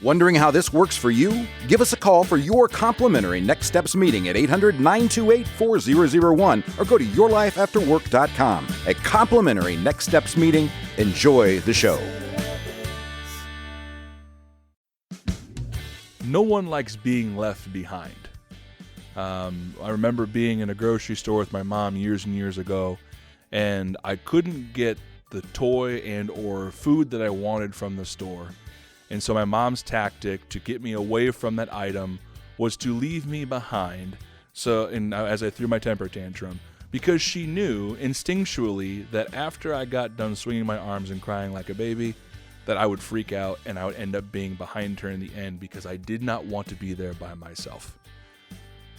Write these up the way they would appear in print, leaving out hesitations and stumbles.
Wondering how this works for you? Give us a call for your complimentary Next Steps meeting at 800-928-4001 or go to yourlifeafterwork.com. A complimentary Next Steps meeting. Enjoy the show. No one likes being left behind. I remember being in a grocery store with my mom years and years ago, and I couldn't get the toy and or food that I wanted from the store. And so my mom's tactic to get me away from that item was to leave me behind. As I threw my temper tantrum, because she knew instinctually that after I got done swinging my arms and crying like a baby, that I would freak out and I would end up being behind her in the end because I did not want to be there by myself.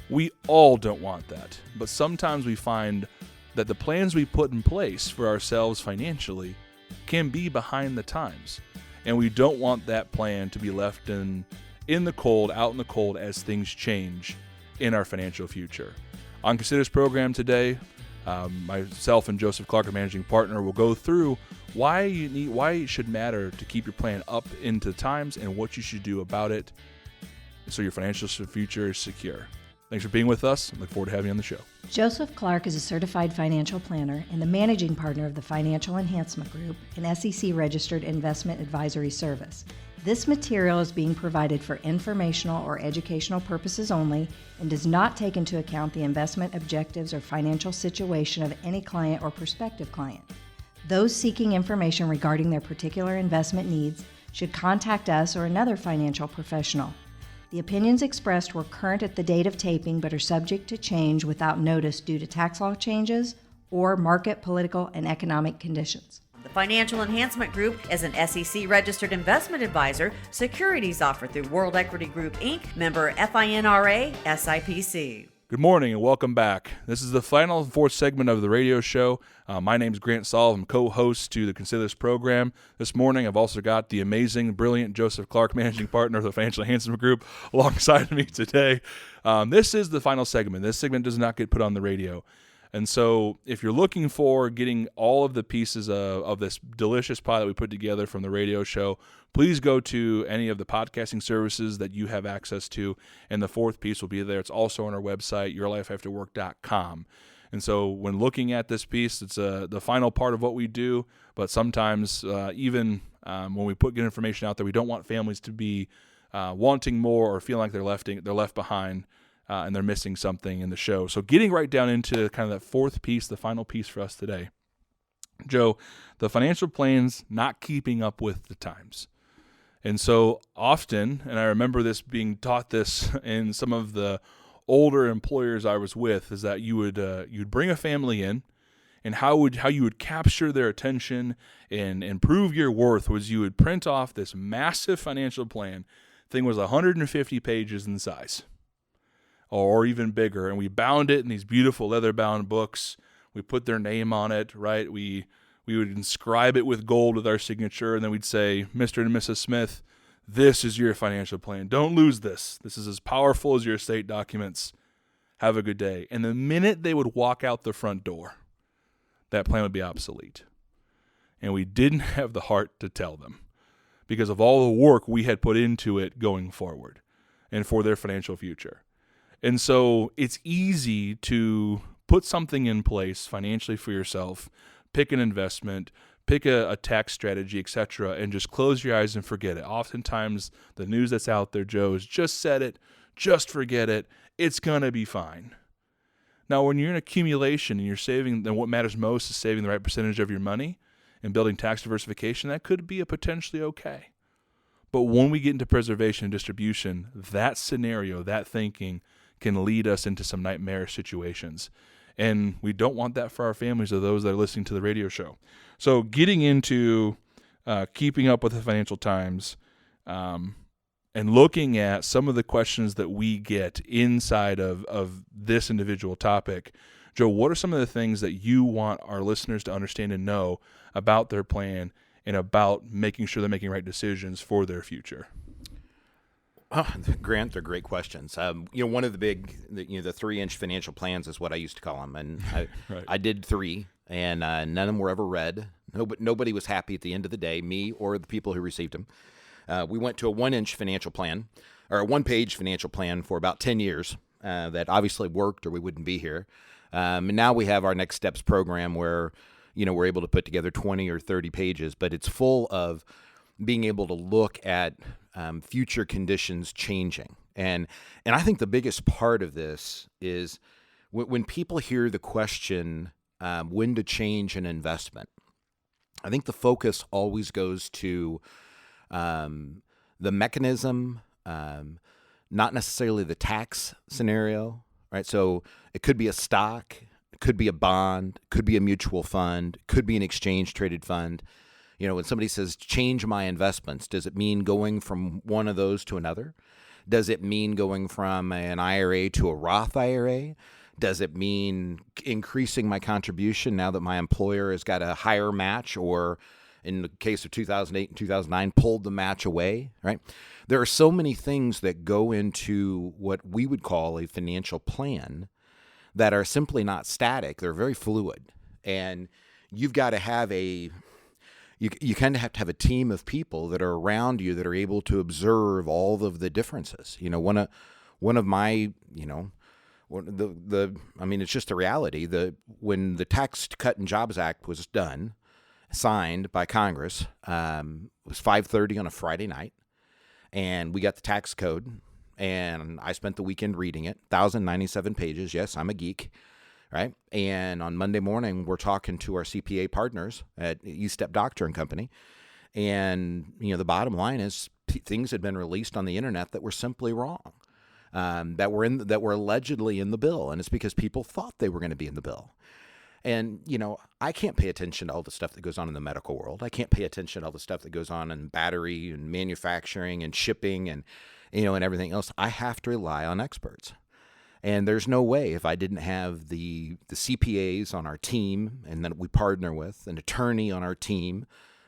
We all don't want that, but sometimes we find that the plans we put in place for ourselves financially can be behind the times. And we don't want that plan to be left in the cold, out in the cold as things change in our financial future. On Consider This program today, myself and Joseph Clark, our managing partner, will go through why it should matter to keep your plan up into times and what you should do about it so your financial future is secure. Thanks for being with us. I look forward to having you on the show. Joseph Clark is a certified financial planner and the managing partner of the Financial Enhancement Group, an SEC-registered investment advisory service. This material is being provided for informational or educational purposes only and does not take into account the investment objectives or financial situation of any client or prospective client. Those seeking information regarding their particular investment needs should contact us or another financial professional. The opinions expressed were current at the date of taping but are subject to change without notice due to tax law changes or market, political, and economic conditions. The Financial Enhancement Group is an SEC-registered investment advisor. Securities offered through World Equity Group, Inc., member FINRA, SIPC. Good morning and welcome back. This is the final fourth segment of the radio show. My name is Grant Saul. I'm co-host to the Consider This program. This morning, I've also got the amazing, brilliant Joseph Clark, managing partner of the Financial Enhancement Group, alongside me today. This is the final segment. This segment does not get put on the radio. And so if you're looking for getting all of the pieces of this delicious pie that we put together from the radio show, please go to any of the podcasting services that you have access to, and the fourth piece will be there. It's also on our website, yourlifeafterwork.com. And so when looking at this piece, it's the final part of what we do, but sometimes even when we put good information out there, we don't want families to be wanting more or feeling like they're left behind. And they're missing something in the show. So getting right down into kind of that fourth piece, the final piece for us today. Joe, the financial plan's not keeping up with the times. And so often, and I remember this being taught this in some of the older employers I was with, is that you'd bring a family in, and how you would capture their attention and prove your worth was you would print off this massive financial plan. Thing was 150 pages in size. Or even bigger, and we bound it in these beautiful leather-bound books. We put their name on it, right? We would inscribe it with gold with our signature, and then we'd say, Mr. and Mrs. Smith, this is your financial plan. Don't lose this. This is as powerful as your estate documents. Have a good day. And the minute they would walk out the front door, that plan would be obsolete. And we didn't have the heart to tell them because of all the work we had put into it going forward and for their financial future. And so it's easy to put something in place financially for yourself, pick an investment, pick a tax strategy, etc., and just close your eyes and forget it. Oftentimes, the news that's out there, Joe, is just set it, just forget it, it's going to be fine. Now, when you're in accumulation and you're saving, then what matters most is saving the right percentage of your money and building tax diversification, that could be a potentially okay. But when we get into preservation and distribution, that scenario, that thinking, can lead us into some nightmarish situations. And we don't want that for our families or those that are listening to the radio show. So getting into keeping up with the financial times and looking at some of the questions that we get inside of this individual topic, Joe, what are some of the things that you want our listeners to understand and know about their plan and about making sure they're making right decisions for their future? Oh, Grant, they're great questions. One of the big, the 3-inch financial plans is what I used to call them, and Right. I did 3, and none of them were ever read. Nobody was happy at the end of the day, me or the people who received them. We went to a 1-inch financial plan, or a 1-page financial plan for about 10 years. That obviously worked, or we wouldn't be here. And now we have our Next Steps program where, we're able to put together 20 or 30 pages, but it's full of being able to look at future conditions changing. And I think the biggest part of this is when people hear the question, when to change an investment, I think the focus always goes to the mechanism, not necessarily the tax scenario, right? So it could be a stock, it could be a bond, could be a mutual fund, could be an exchange traded fund. When somebody says change my investments, does it mean going from one of those to another? Does it mean going from an IRA to a Roth IRA? Does it mean increasing my contribution now that my employer has got a higher match, or in the case of 2008 and 2009, pulled the match away, right? There are so many things that go into what we would call a financial plan that are simply not static. They're very fluid. And you've got to have you kind of have to have a team of people that are around you that are able to observe all of the differences. One of my, it's just a reality that when the Tax Cut and Jobs Act was signed by Congress, it was 5:30 on a Friday night, and we got the tax code, and I spent the weekend reading it, 1,097 pages. Yes, I'm a geek, right? And on Monday morning, we're talking to our CPA partners at E-Step Doctor and Company, and the bottom line is things had been released on the internet that were simply wrong. That were allegedly in the bill, and it's because people thought they were going to be in the bill. And I can't pay attention to all the stuff that goes on in the medical world. I can't pay attention to all the stuff that goes on in battery and manufacturing and shipping and and everything else. I have to rely on experts. And there's no way, if I didn't have the CPAs on our team and that we partner with, an attorney on our team,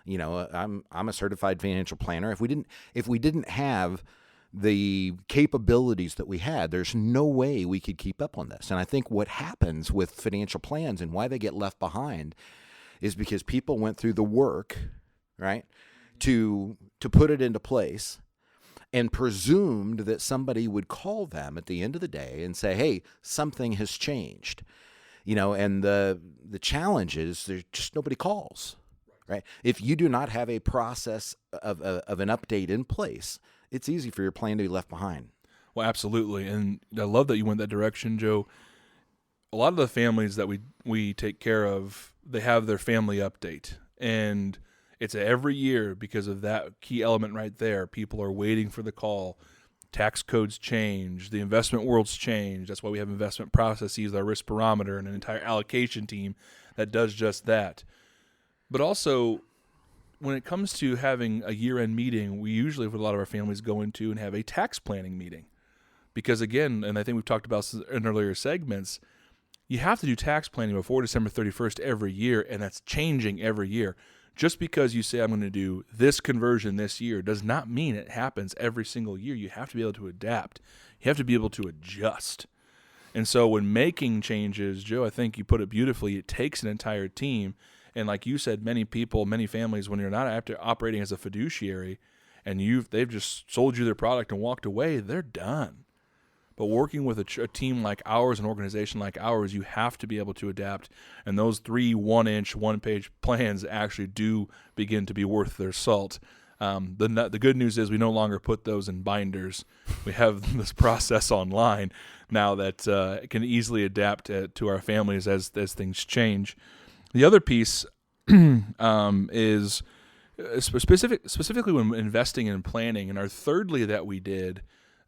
I'm a certified financial planner. If we didn't have the capabilities that we had, there's no way we could keep up on this. And I think what happens with financial plans and why they get left behind is because people went through the work, right, to put it into place, and presumed that somebody would call them at the end of the day and say, hey, something has changed. And the challenge is there's just nobody calls, right? If you do not have a process of an update in place, it's easy for your plan to be left behind. Well, absolutely. And I love that you went that direction, Joe. A lot of the families that we take care of, they have their family update. And it's every year because of that key element right there. People are waiting for the call. Tax codes change. The investment world's changed. That's why we have investment processes, our risk barometer, and an entire allocation team that does just that. But also, when it comes to having a year-end meeting, we usually, with a lot of our families, go into and have a tax planning meeting. Because again, and I think we've talked about in earlier segments, you have to do tax planning before December 31st every year, and that's changing every year. Just because you say, I'm going to do this conversion this year, does not mean it happens every single year. You have to be able to adapt. You have to be able to adjust. And so when making changes, Joe, I think you put it beautifully, it takes an entire team. And like you said, many people, many families, when you're not operating as a fiduciary and they've just sold you their product and walked away, they're done. But working with a team like ours, an organization like ours, you have to be able to adapt. And those 3 1-inch, 1-page plans actually do begin to be worth their salt. The good news is we no longer put those in binders. We have this process online now that can easily adapt to our families as things change. The other piece is specifically when investing and planning. And our thirdly that we did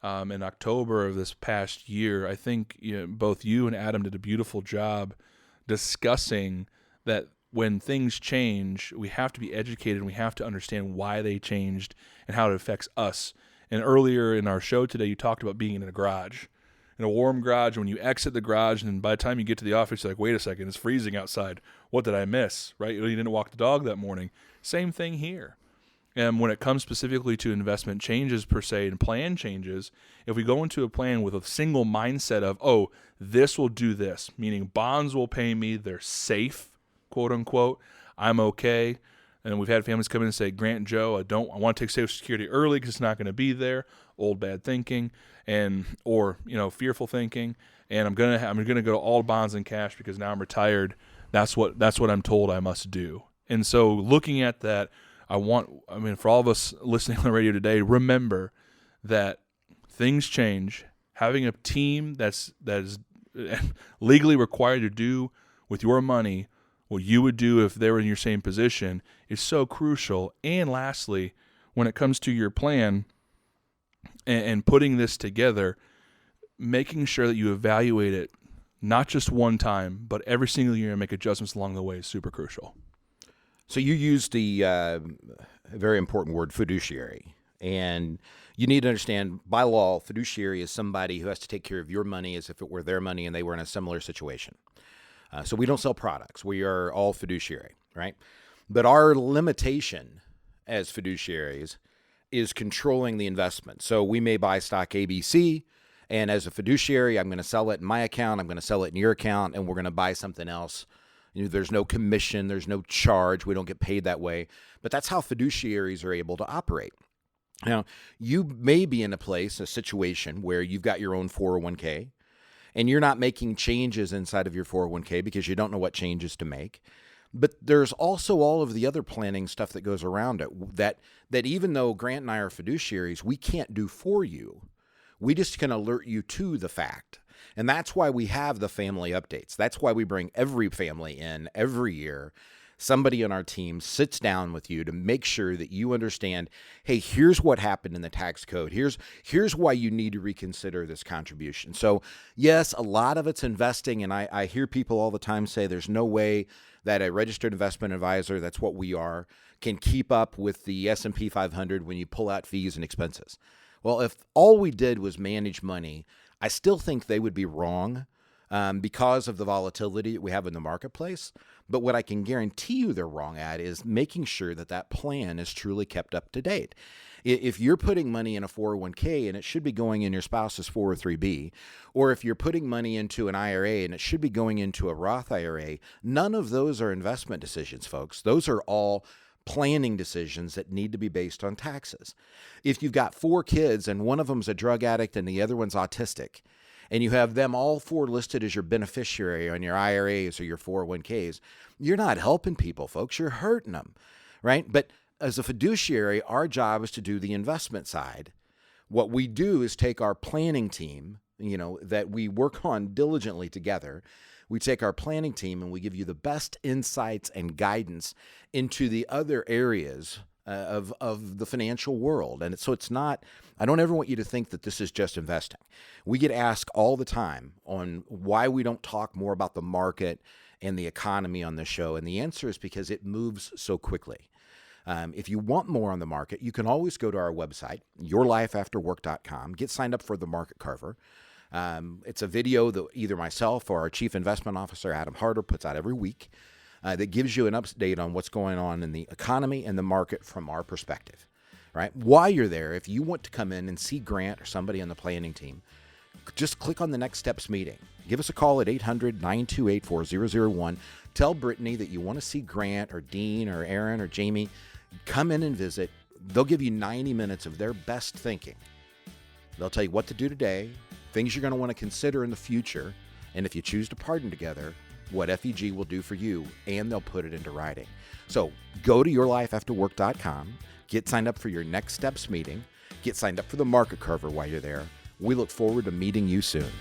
in October of this past year, I think both you and Adam did a beautiful job discussing that when things change, we have to be educated and we have to understand why they changed and how it affects us. And earlier in our show today, you talked about being in a garage. In a warm garage, when you exit the garage, and by the time you get to the office, you're like, wait a second, it's freezing outside. What did I miss, right? You didn't walk the dog that morning. Same thing here. And when it comes specifically to investment changes per se and plan changes, if we go into a plan with a single mindset of, oh, this will do this, meaning bonds will pay me, they're safe, quote unquote, I'm okay, And we've had families come in and say, Grant and Joe, I want to take Social Security early because it's not going to be there. Old bad thinking, or fearful thinking. And I'm gonna go to all bonds and cash because now I'm retired. That's what I'm told I must do. And so looking at that, for all of us listening on the radio today, remember that things change. Having a team that is legally required to do with your money what you would do if they were in your same position is so crucial. And lastly, when it comes to your plan and putting this together, making sure that you evaluate it not just one time, but every single year and make adjustments along the way is super crucial. So you used the very important word fiduciary. And you need to understand, by law, fiduciary is somebody who has to take care of your money as if it were their money and they were in a similar situation. So we don't sell products. We are all fiduciary, right? But our limitation as fiduciaries is controlling the investment. So we may buy stock ABC, and as a fiduciary, I'm going to sell it in my account, I'm going to sell it in your account, and we're going to buy something else. There's no commission, there's no charge, we don't get paid that way. But that's how fiduciaries are able to operate. Now, you may be in a situation where you've got your own 401k, and you're not making changes inside of your 401k because you don't know what changes to make. But there's also all of the other planning stuff that goes around it that even though Grant and I are fiduciaries, we can't do for you. We just can alert you to the fact. And that's why we have the family updates. That's why we bring every family in every year. Somebody on our team sits down with you to make sure that you understand, hey, here's what happened in the tax code. Here's why you need to reconsider this contribution. So yes, a lot of it's investing. And I hear people all the time say there's no way that a registered investment advisor, that's what we are, can keep up with the S&P 500 when you pull out fees and expenses. Well, if all we did was manage money, I still think they would be wrong because of the volatility that we have in the marketplace. But what I can guarantee you they're wrong at is making sure that that plan is truly kept up to date. If you're putting money in a 401k and it should be going in your spouse's 403b, or if you're putting money into an IRA and it should be going into a Roth IRA, none of those are investment decisions, folks. Those are all planning decisions that need to be based on taxes. If you've got 4 kids and one of them's a drug addict and the other one's autistic, and you have them all 4 listed as your beneficiary on your IRAs or your 401ks, you're not helping people, folks. You're hurting them, right? But as a fiduciary, our job is to do the investment side. What we do is take our planning team, that we work on diligently together. We take our planning team and we give you the best insights and guidance into the other areas of the financial world. And so it's not, I don't ever want you to think that this is just investing. We get asked all the time on why we don't talk more about the market and the economy on this show. And the answer is because it moves so quickly. If you want more on the market, you can always go to our website, yourlifeafterwork.com, get signed up for the Market Carver. It's a video that either myself or our Chief Investment Officer, Adam Harder, puts out every week that gives you an update on what's going on in the economy and the market from our perspective, right? While you're there, if you want to come in and see Grant or somebody on the planning team, just click on the Next Steps meeting. Give us a call at 800-928-4001. Tell Brittany that you want to see Grant or Dean or Aaron or Jamie. Come in and visit. They'll give you 90 minutes of their best thinking. They'll tell you what to do today, things you're going to want to consider in the future, and if you choose to partner together, what FEG will do for you, and they'll put it into writing. So go to yourlifeafterwork.com, get signed up for your Next Steps meeting, get signed up for the Market Carver while you're there. We look forward to meeting you soon.